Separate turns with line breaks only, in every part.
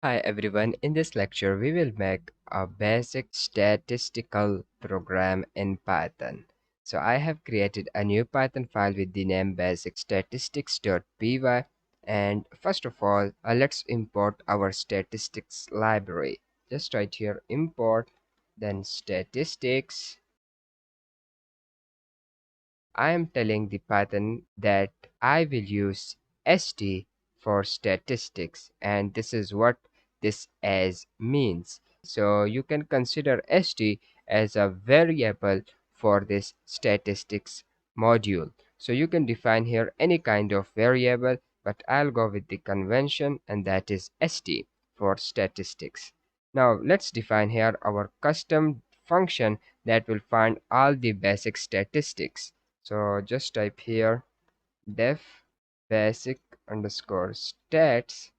Hi everyone, in this lecture we will make a basic statistical program in Python. So I have created a new Python file with the name basicstatistics.py, and first of all let's import our statistics library. Just write here import, then statistics. I am telling the Python that I will use st for statistics, and this is what this as means. So you can consider st as a variable for this statistics module. So you can define here any kind of variable, but I'll go with the convention, and that is st for statistics. Now let's define here our custom function that will find all the basic statistics. So just type here def basic underscore stats,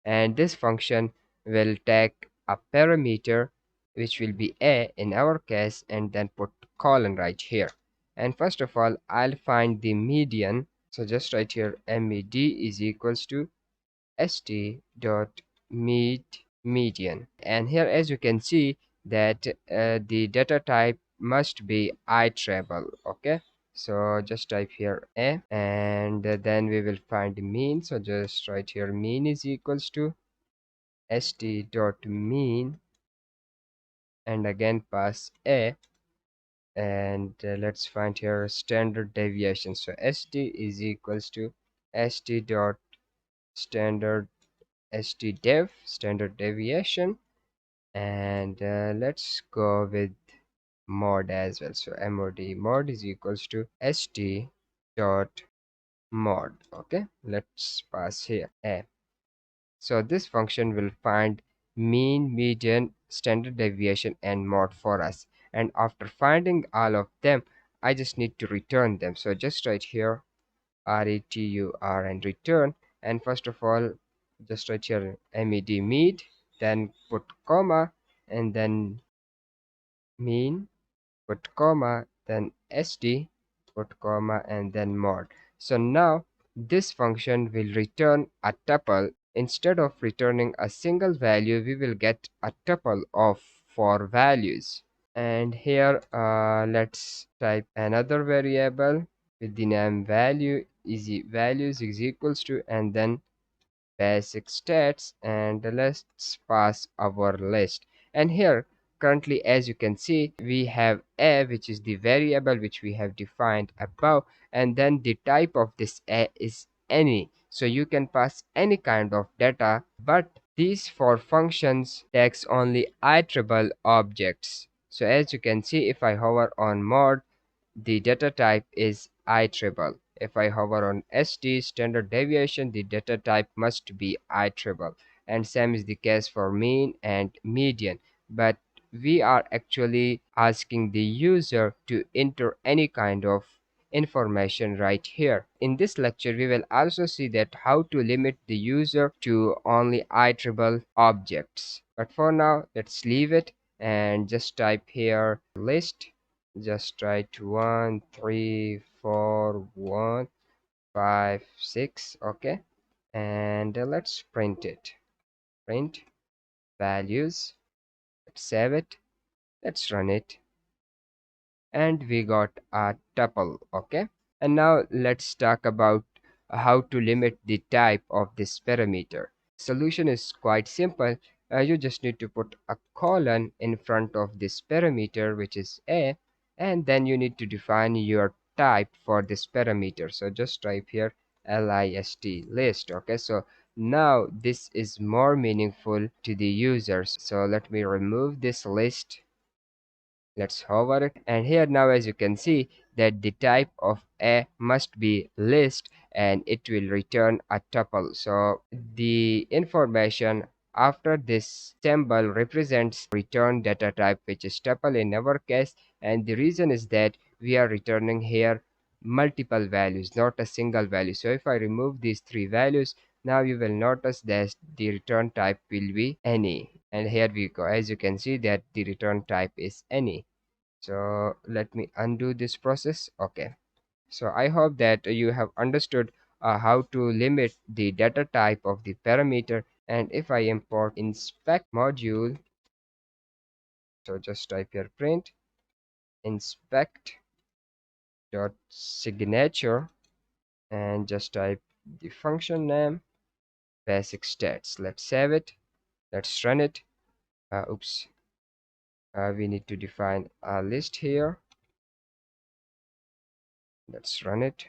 and this function will take a parameter which will be a in our case, and then put colon right here. And first of all I'll find the median. So just write here med is equals to st dot median, and here as you can see that the data type must be iterable. Okay, so just type here a, and then we will find the mean. So just write here mean is equals to st dot mean, and again pass a, and let's find here standard deviation. So st is equals to st dot standard stdev, standard deviation, and let's go with mod as well. So mod is equals to st dot mod. Okay, let's pass here a. So this function will find mean, median, standard deviation, and mod for us, and after finding all of them I just need to return them. So just write here retur and return, and first of all just write here med, then put comma, and then mean, put comma, then st, put comma, and then mod. So now this function will return a tuple. Instead of returning a single value, we will get a tuple of 4 values. And here let's type another variable with the name values is equals to, and then basic stats, and let's pass our list. And here currently as you can see we have a, which is the variable which we have defined above, and then the type of this a is any. So you can pass any kind of data, but these 4 functions takes only iterable objects. So as you can see, if I hover on mod, the data type is iterable. If I hover on st standard deviation, the data type must be iterable, and same is the case for mean and median. But we are actually asking the user to enter any kind of information right here. In this lecture we will also see that how to limit the user to only iterable objects, but for now let's leave it and just type here list. Just write 1 3 4 1 5 6. Okay, and let's print it. Print values. Let's save it. Let's run it, and we got a tuple. Okay, and now let's talk about how to limit the type of this parameter. Solution is quite simple. You just need to put a colon in front of this parameter, which is a, and then you need to define your type for this parameter. So just type here list. Okay, so now this is more meaningful to the users. So let me remove this list. Let's hover it, and here now as you can see that the type of a must be list, and it will return a tuple. So the information after this symbol represents return data type, which is tuple in our case, and the reason is that we are returning here multiple values, not a single value. So if I remove these 3 values, now you will notice that the return type will be any, and here we go. As you can see that the return type is any. So let me undo this process. Okay, so I hope that you have understood how to limit the data type of the parameter, And if I import inspect module, so just type here print inspect dot signature and just type the function name basic stats. Let's save it. Let's run it. Oops. We need to define a list here. Let's run it.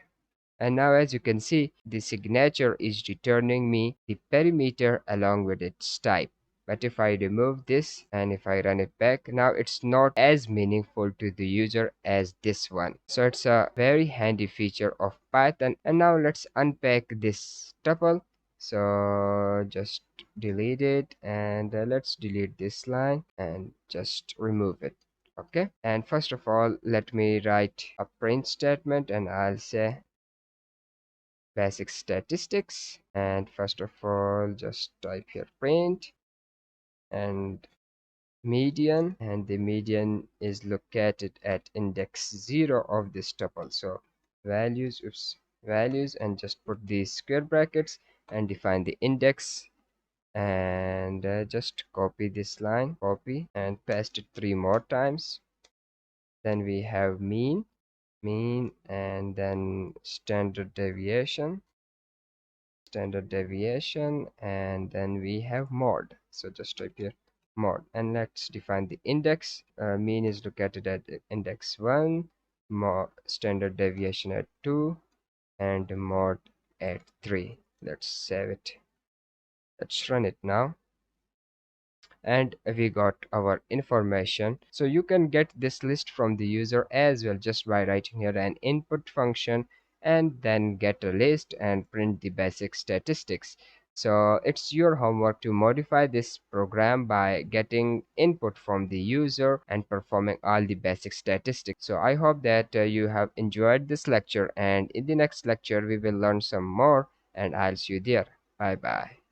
And now as you can see, the signature is returning me the perimeter along with its type. But if I remove this and if I run it back, now it's not as meaningful to the user as this one. So it's a very handy feature of Python. And now let's unpack this tuple. So just delete it and let's delete this line and just remove it. Okay, and first of all, let me write a print statement and I'll say basic statistics. And first of all, just type here print and median, and the median is located at index 0 of this tuple. So values, and just put these square brackets and define the index, and just copy this line, copy and paste it 3 more times. Then we have mean, and then standard deviation, and then we have mode. So just type here mode, and let's define the index. Mean is located at index 1, standard deviation at 2, and mode at 3. Let's save it. Let's run it now, and we got our information. So you can get this list from the user as well, just by writing here an input function and then get a list and print the basic statistics. So it's your homework to modify this program by getting input from the user and performing all the basic statistics. So I hope that you have enjoyed this lecture, and in the next lecture we will learn some more, and I'll see you there. Bye bye.